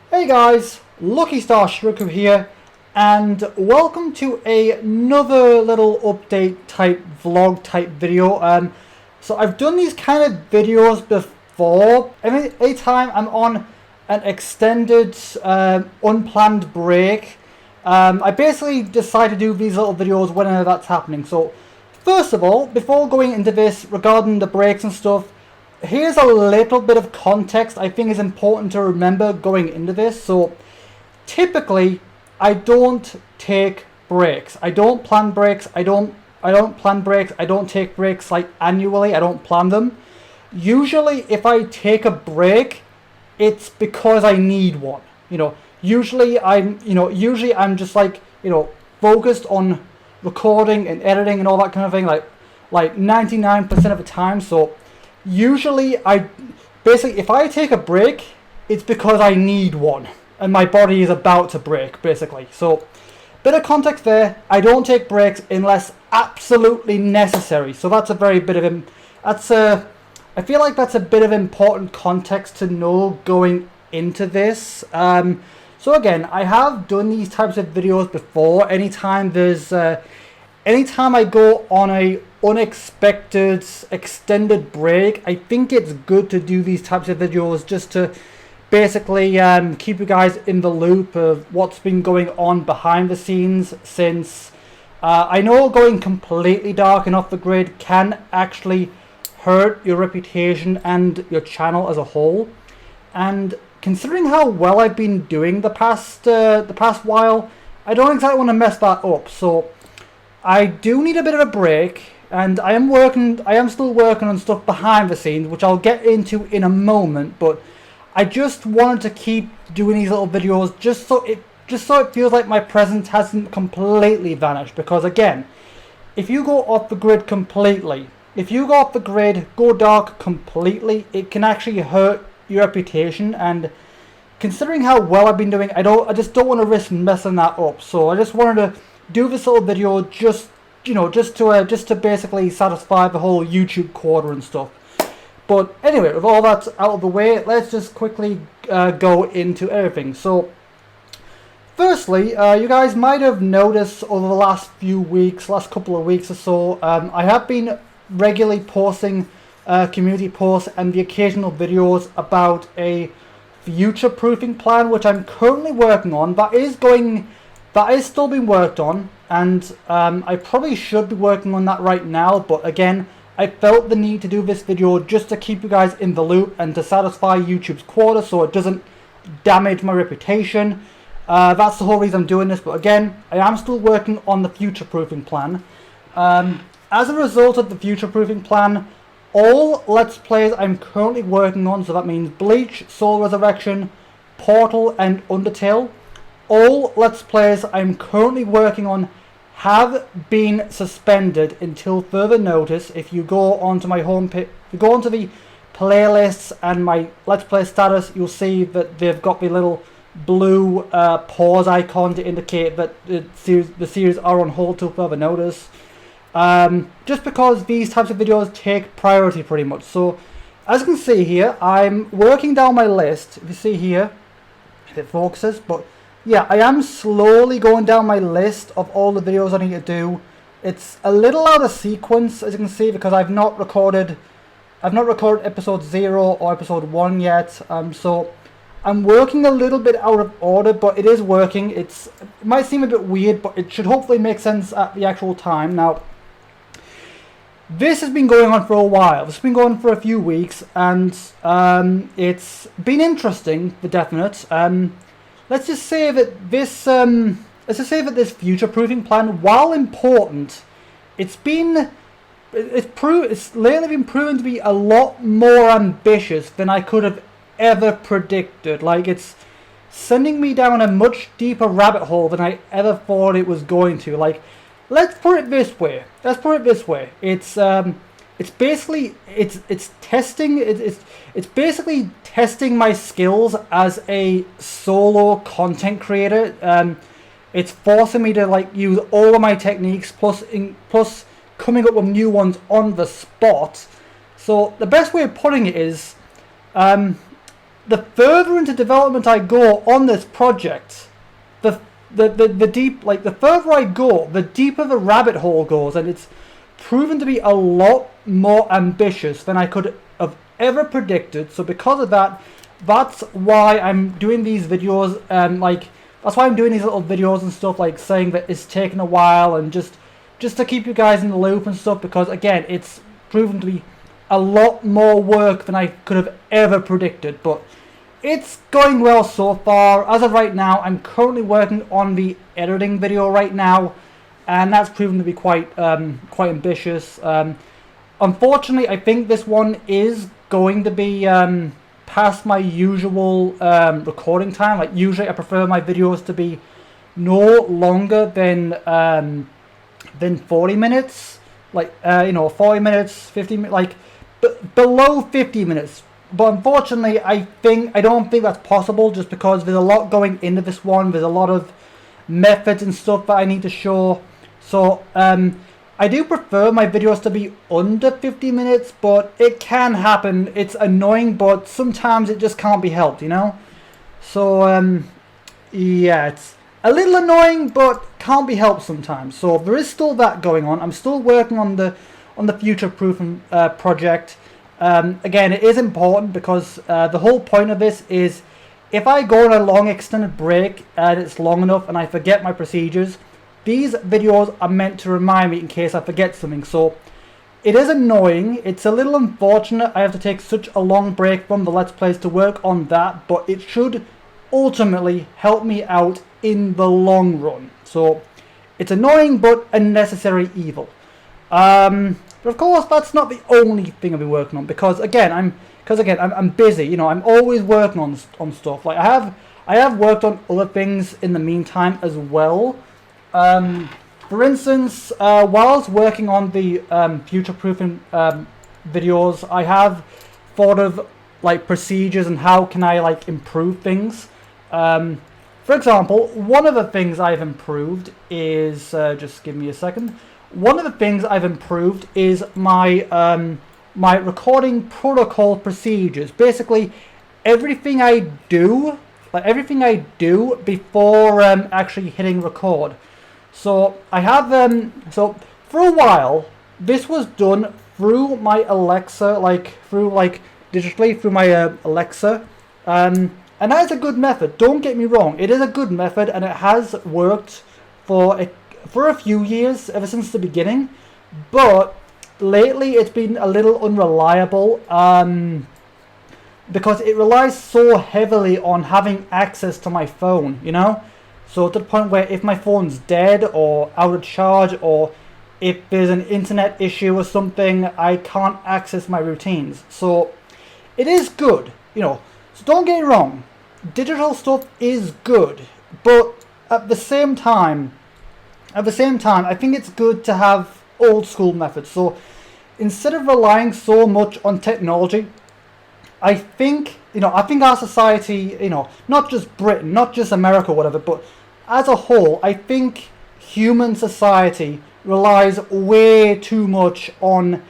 Hey guys, Lucky Star Shi-Roku here, and welcome to another little update type vlog type video. So I've done these kind of videos before. Any time I'm on an extended unplanned break, I basically decide to do these little videos whenever that's happening. So first of all, before going into this regarding the breaks and stuff, here's a little bit of context I think is important to remember going into this. So typically I don't take breaks. I don't plan breaks. I don't plan breaks. I don't take breaks like annually. I don't plan them. Usually if I take a break, it's because I need one. Usually I'm just like, focused on recording and editing and all that kind of thing, like 99% of the time. So usually if I take a break, it's because I need one and my body is about to break, basically. So bit of context there. I don't take breaks unless absolutely necessary. So that's a very bit of I feel like that's a bit of important context to know going into this. So again, I have done these types of videos before. Anytime I go on a unexpected extended break, I think it's good to do these types of videos just to basically keep you guys in the loop of what's been going on behind the scenes, since I know going completely dark and off the grid can actually hurt your reputation and your channel as a whole. And considering how well I've been doing the past while, I don't exactly want to mess that up. So I do need a bit of a break, and I am still working on stuff behind the scenes, which I'll get into in a moment. But I just wanted to keep doing these little videos just so it feels like my presence hasn't completely vanished. Because again, if you go off the grid completely, go dark completely, it can actually hurt your reputation. And considering how well I've been doing, I just don't want to risk messing that up. So I just wanted to do this little video just to basically satisfy the whole YouTube quarter and stuff. But anyway, with all that out of the way, let's just quickly go into everything. So firstly, you guys might have noticed over the last couple of weeks or so, I have been regularly posting community posts and the occasional videos about a future proofing plan, which I'm currently working on. That is still being worked on, and I probably should be working on that right now. But again, I felt the need to do this video just to keep you guys in the loop and to satisfy YouTube's quota so it doesn't damage my reputation. That's the whole reason I'm doing this. But again, I am still working on the future proofing plan. As a result of the future proofing plan, all Let's Plays I'm currently working on, so that means Bleach, Soul Resurrection, Portal and Undertale, all Let's Plays I'm currently working on have been suspended until further notice. If you go onto my homepage, if you go onto the playlists and my Let's Play status, you'll see that they've got the little blue pause icon to indicate that the series are on hold till further notice. Just because these types of videos take priority pretty much. So as you can see here, I'm working down my list. If you see here, if it focuses, but yeah, I am slowly going down my list of all the videos I need to do. It's a little out of sequence, as you can see, because I've not recorded episode 0 or episode 1 yet. So I'm working a little bit out of order, but it is working. It might seem a bit weird, but it should hopefully make sense at the actual time. Now, this has been going on for a while. It's been going on for a few weeks, and it's been interesting, for definite. Let's just say that this future proofing plan, while important, it's lately been proven to be a lot more ambitious than I could have ever predicted. Like, it's sending me down a much deeper rabbit hole than I ever thought it was going to. Like, let's put it this way. It's basically testing my skills as a solo content creator. It's forcing me to use all of my techniques plus coming up with new ones on the spot. So the best way of putting it is the further into development I go on this project, the deep, like the further I go, the deeper the rabbit hole goes, and it's proven to be a lot more ambitious than I could have ever predicted. So because of that, that's why I'm doing these videos, that's why I'm doing these little videos and stuff, like saying that it's taken a while, and just to keep you guys in the loop and stuff, because again, it's proven to be a lot more work than I could have ever predicted, but it's going well so far. As of right now, I'm currently working on the editing video right now, and that's proven to be quite ambitious. Unfortunately, I think this one is going to be past my usual recording time. Like usually I prefer my videos to be no longer than 40 minutes, like 40 minutes, 50 minutes, like below 50 minutes. But unfortunately, I don't think that's possible, just because there's a lot going into this one. There's a lot of methods and stuff that I need to show. So I do prefer my videos to be under 50 minutes, but it can happen. It's annoying, but sometimes it just can't be helped, you know? So yeah, it's a little annoying, but can't be helped sometimes. So there is still that going on. I'm still working on the future-proofing project. Again, it is important, because the whole point of this is, if I go on a long extended break and it's long enough and I forget my procedures, these videos are meant to remind me in case I forget something. So it is annoying, it's a little unfortunate I have to take such a long break from the Let's Plays to work on that, but it should ultimately help me out in the long run. So it's annoying, but a necessary evil. But of course, that's not the only thing I've been working on, because again, I'm busy. You know, I'm always working on stuff. Like I have worked on other things in the meantime as well. For instance, while I was working on the future-proofing videos, I have thought of like procedures and how can I like improve things. For example, one of the things I've improved is just give me a second. One of the things I've improved is my my recording protocol procedures. Basically, everything I do before actually hitting record. So I have so for a while this was done through my Alexa, digitally through my Alexa, and that is a good method. Don't get me wrong, it is a good method, and it has worked for a few years, ever since the beginning. But lately it's been a little unreliable, because it relies so heavily on having access to my phone, you know? So to the point where if my phone's dead or out of charge, or if there's an internet issue or something, I can't access my routines. So it is good, you know. So don't get me wrong, digital stuff is good, but at the same time, I think it's good to have old school methods. So instead of relying so much on technology, I think our society, you know, not just Britain, not just America or whatever, but as a whole, I think human society relies way too much on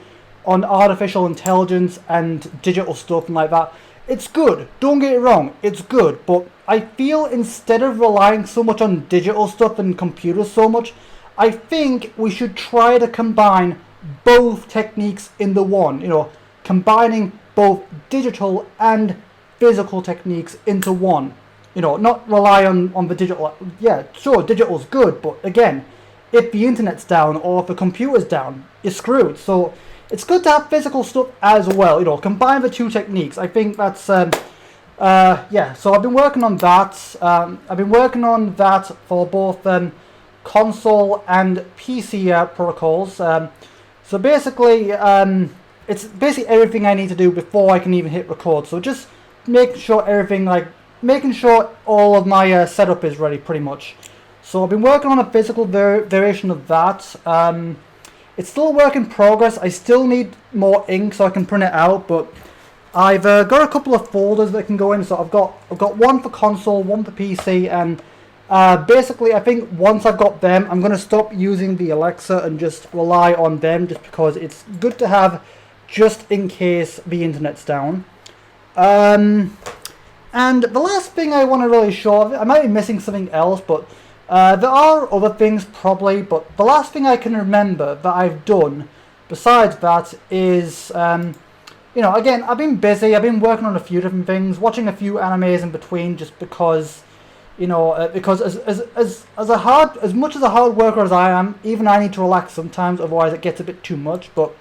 artificial intelligence and digital stuff and like that. It's good, don't get it wrong, it's good, but I feel instead of relying so much on digital stuff and computers so much, I think we should try to combine both techniques in the one, you know, combining both digital and physical techniques into one. You know, not rely on the digital. Yeah, sure, digital's good, but again, if the internet's down or if the computer's down, you're screwed. So it's good to have physical stuff as well. You know, combine the two techniques. I think that's yeah. So I've been working on that. I've been working on that for both console and PC protocols. So basically, it's basically everything I need to do before I can even hit record. So just making sure all of my setup is ready, pretty much. So I've been working on a physical variation of that. It's still a work in progress. I still need more ink so I can print it out, but I've got a couple of folders that can go in. So I've got one for console, one for PC, and basically I think once I've got them, I'm going to stop using the Alexa and just rely on them, just because it's good to have just in case the internet's down. And the last thing I want to really show, I might be missing something else, but there are other things probably, but the last thing I can remember that I've done besides that is, you know, again, I've been busy, I've been working on a few different things, watching a few animes in between just because, you know, because as much as a hard worker as I am, even I need to relax sometimes, otherwise it gets a bit too much. But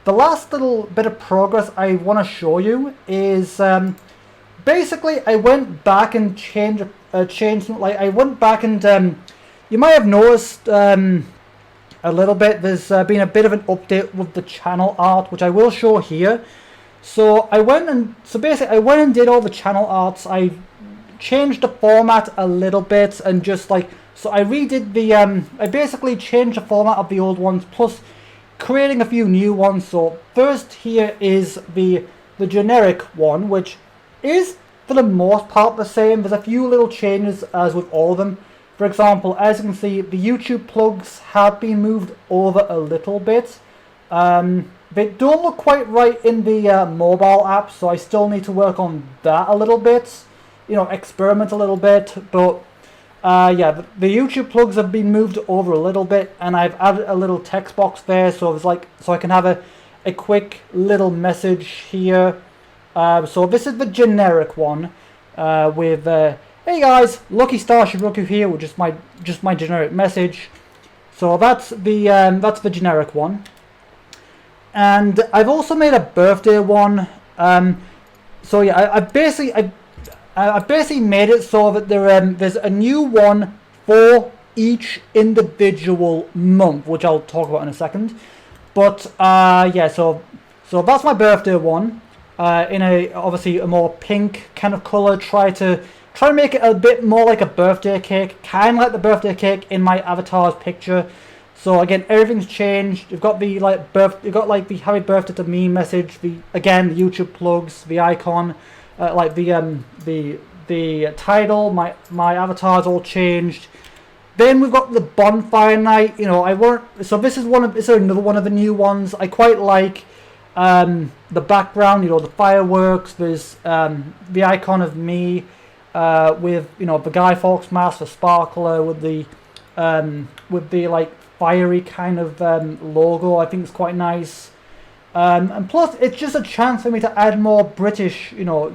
the last little bit of progress I want to show you is, basically, I went back and changed, like, I went back and, you might have noticed, a little bit, there's been a bit of an update with the channel art, which I will show here. So basically I went and did all the channel arts, I changed the format a little bit, and just like, so I redid the, I basically changed the format of the old ones, plus creating a few new ones. So first here is the generic one, which is for the most part the same. There's a few little changes as with all of them. For example, as you can see, the YouTube plugs have been moved over a little bit. They don't look quite right in the mobile app, so I still need to work on that a little bit. You know, experiment a little bit. But yeah, the YouTube plugs have been moved over a little bit, and I've added a little text box there, so it's like, so I can have a quick little message here. So this is the generic one with hey guys, Lucky Star Shi-Roku here, with just my generic message. So that's the generic one. And I've also made a birthday one. So yeah, I basically made it so that there's a new one for each individual month, which I'll talk about in a second. But yeah, so that's my birthday one. In obviously a more pink kind of color. Try to make it a bit more like a birthday cake, kind of like the birthday cake in my avatar's picture. So again, everything's changed. You've got the the happy birthday to me message. The YouTube plugs, the icon, like the title. My avatar's all changed. Then we've got the bonfire night. You know, so this is another one of the new ones. I quite like the background. You know, the fireworks. There's the icon of me with, you know, the Guy Fawkes mask, the sparkler with the like fiery kind of logo. I think it's quite nice. And plus, it's just a chance for me to add more British, you know,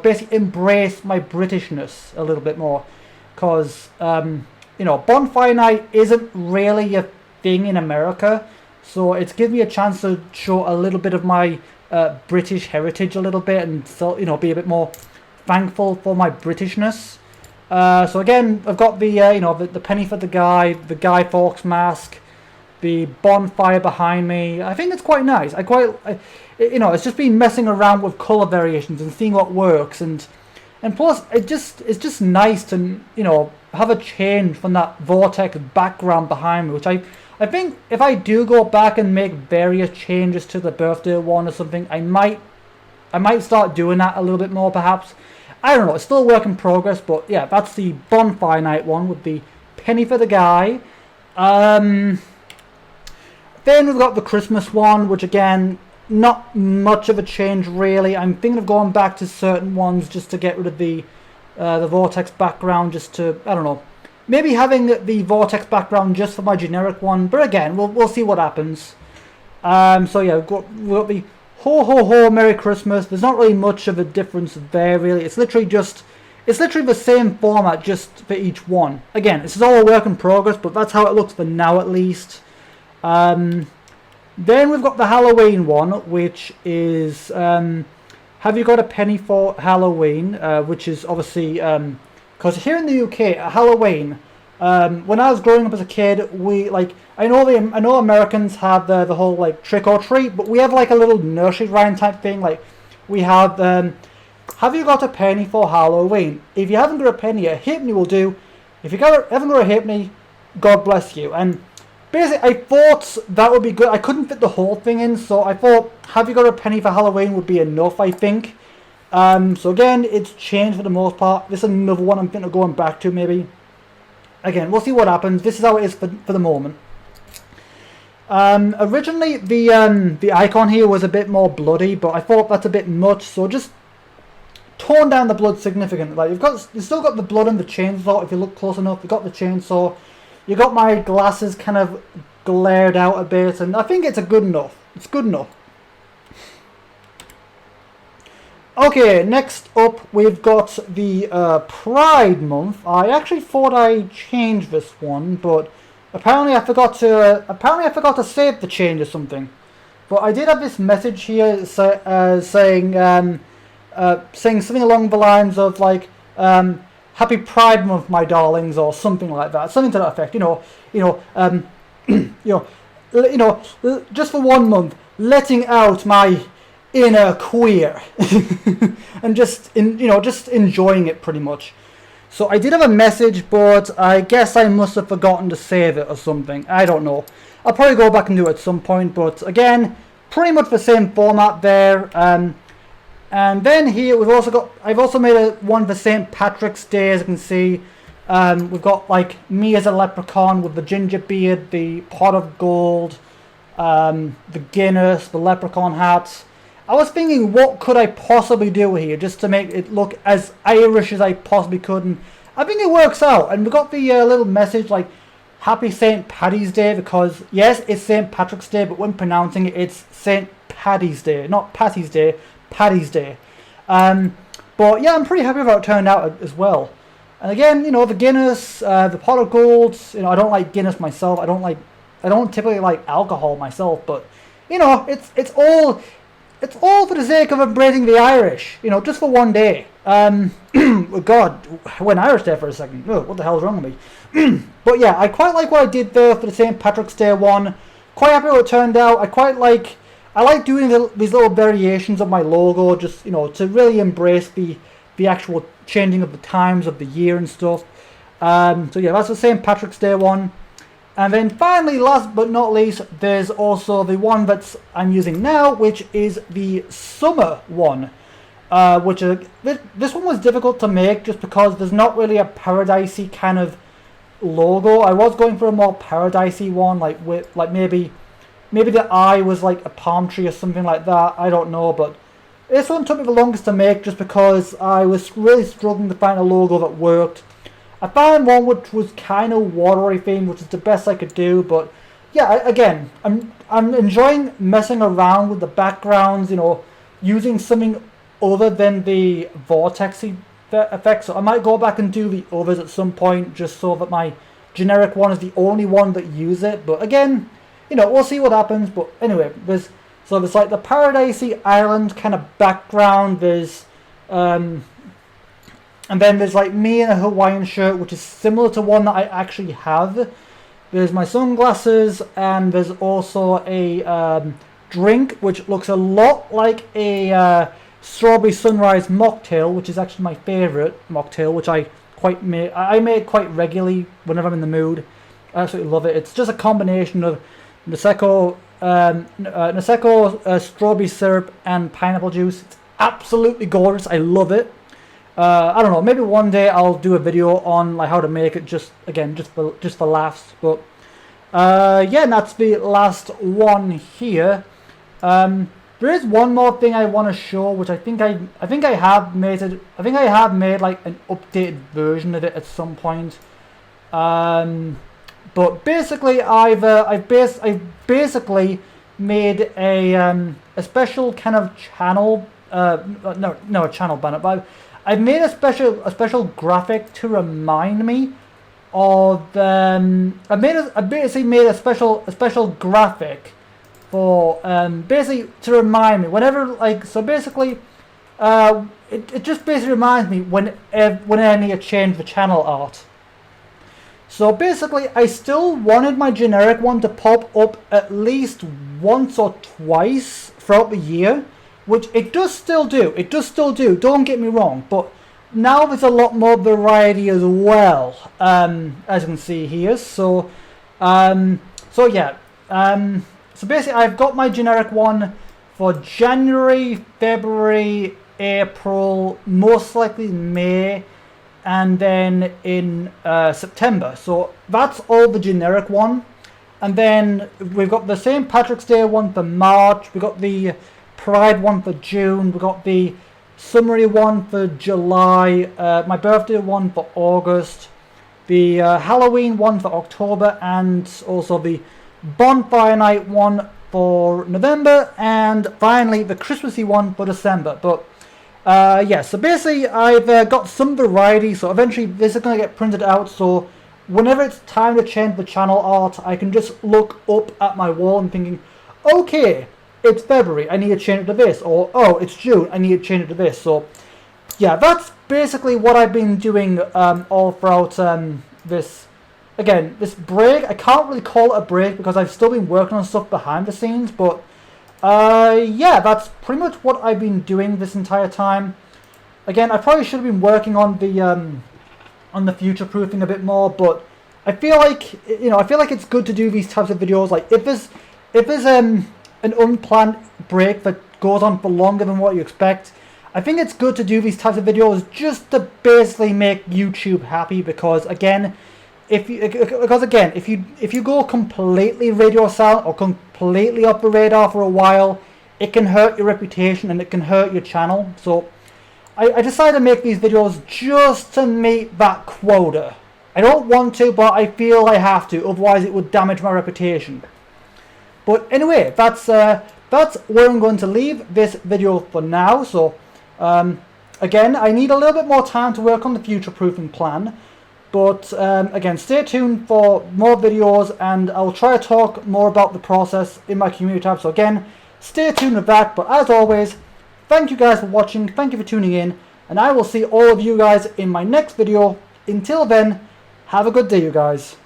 basically embrace my Britishness a little bit more, because you know, bonfire night isn't really a thing in America, so it's given me a chance to show a little bit of my British heritage a little bit, and so, you know, be a bit more thankful for my Britishness. So again, I've got the you know, the penny for the Guy Fawkes mask, the bonfire behind me. I think it's quite nice. You know, it's just been messing around with color variations and seeing what works, and plus it's just nice to, you know, have a change from that vortex background behind me, which I think if I do go back and make various changes to the birthday one or something, I might start doing that a little bit more perhaps. I don't know, it's still a work in progress, but yeah, that's the bonfire night one with the penny for the guy. Then we've got the Christmas one, which again, not much of a change really. I'm thinking of going back to certain ones just to get rid of the vortex background, just to, I don't know, maybe having the vortex background just for my generic one, but again, we'll see what happens. So yeah, we've got the ho ho ho Merry Christmas. There's not really much of a difference there really. It's literally the same format just for each one. Again, this is all a work in progress, but that's how it looks for now at least. Then we've got the Halloween one, which is have you got a penny for Halloween, which is obviously because here in the UK Halloween, when I was growing up as a kid, we like, I know Americans have the whole like trick or treat, but we have like a little nursery rhyme type thing. Like we have you got a penny for Halloween? If you haven't got a penny, a halfpenny will do. If you haven't got a halfpenny, God bless you. And basically, I thought that would be good. I couldn't fit the whole thing in, so I thought have you got a penny for Halloween would be enough, I think. So again, it's changed for the most part. This is another one I'm thinking of going back to maybe. Again, we'll see what happens. This is how it is for the moment. Originally, the icon here was a bit more bloody, but I thought that's a bit much, so just toned down the blood significantly. Like you've still got the blood and the chainsaw. If you look close enough, you've got the chainsaw. You got my glasses kind of glared out a bit, and I think it's good enough. It's good enough. Okay, next up we've got the Pride month. I actually thought I changed this one, but apparently I forgot to save the change or something. But I did have this message here saying something along the lines of like Happy Pride Month, my darlings, or something like that, something to that effect. Just for 1 month, letting out my inner queer, and just enjoying it pretty much. So I did have a message, but I guess I must have forgotten to save it or something. I don't know. I'll probably go back and do it at some point, but again, pretty much the same format there. And then here I've also made one for St. Patrick's Day, as you can see. We've got like me as a leprechaun with the ginger beard, the pot of gold, the Guinness, the leprechaun hat. I was thinking, what could I possibly do here just to make it look as Irish as I possibly could, and I think it works out. And we got the little message like Happy St. Paddy's Day, because yes, it's St. Patrick's Day, but when pronouncing it, it's St. Paddy's Day, not Patty's Day, Paddy's Day. But yeah, I'm pretty happy with how it turned out as well. And again, the Guinness, the pot of gold. I don't like Guinness myself. I don't typically like alcohol myself, but it's all for the sake of embracing the Irish. Just for 1 day. God, I went Irish there for a second. Oh, what the hell's wrong with me? But yeah, I quite like what I did there for the St. Patrick's Day one. Quite happy with how it turned out. I like doing these little variations of my logo, just to really embrace the actual changing of the times of the year and stuff. So yeah, that's the St. Patrick's Day one. And then finally, last but not least, there's also the one that I'm using now, which is the summer one. This one was difficult to make just because there's not really a paradisey kind of logo. I was going for a more paradisey one, like maybe the eye was like a palm tree or something like that. I don't know, but this one took me the longest to make just because I was really struggling to find a logo that worked. I found one which was kind of watery themed, which is the best I could do. But yeah, again, I'm enjoying messing around with the backgrounds. Using something other than the vortexy effect. So I might go back and do the others at some point, just so that my generic one is the only one that use it. But again, we'll see what happens. But anyway, there's like the paradisey island kind of background. There's and then there's like me in a Hawaiian shirt, which is similar to one that I actually have. There's my sunglasses, and there's also a drink which looks a lot like a strawberry sunrise mocktail, which is actually my favourite mocktail, which I make quite regularly whenever I'm in the mood. I absolutely love it. It's just a combination of Prosecco, strawberry syrup, and pineapple juice. It's absolutely gorgeous. I love it. I don't know. Maybe one day I'll do a video on like how to make it. Just for laughs. But yeah, and that's the last one here. There is one more thing I want to show, which I think I have made like an updated version of it at some point. But basically, I've basically made a special kind of channel. No, a channel banner. But I've made a special graphic to remind me of. I basically made a special graphic for basically to remind me whenever basically it just basically reminds me when I need to change the channel art. So basically, I still wanted my generic one to pop up at least once or twice throughout the year, which it does still do. Don't get me wrong, but now there's a lot more variety as well, as you can see here. So yeah. So basically, I've got my generic one for January, February, April, most likely May, and then in September. So that's all the generic one. And then we've got the St. Patrick's Day one for March. We've got the Pride one for June. We've got the summary one for July, my birthday one for August, the Halloween one for October, and also the bonfire night one for November, and finally the Christmassy one for December. But yeah, so basically I've got some variety, so eventually this is going to get printed out, so whenever it's time to change the channel art, I can just look up at my wall and thinking, okay, it's February, I need to change it to this, or oh, it's June, I need to change it to this. So yeah, that's basically what I've been doing all throughout this break. I can't really call it a break because I've still been working on stuff behind the scenes, but yeah, that's pretty much what I've been doing this entire time. Again, I probably should have been working on the future proofing a bit more, but I feel like, you know, I feel like it's good to do these types of videos. Like if there's an unplanned break that goes on for longer than what you expect, I think it's good to do these types of videos just to basically make YouTube happy, because again, if you go completely radio silent or completely off the radar for a while, it can hurt your reputation and it can hurt your channel. So I decided to make these videos just to meet that quota. I don't want to, but I feel I have to, otherwise it would damage my reputation. But anyway, that's where I'm going to leave this video for now. So again, I need a little bit more time to work on the future proofing plan. But again, stay tuned for more videos, and I'll try to talk more about the process in my community tab. So again, stay tuned with that. But as always, thank you guys for watching, thank you for tuning in, and I will see all of you guys in my next video. Until then, have a good day, you guys.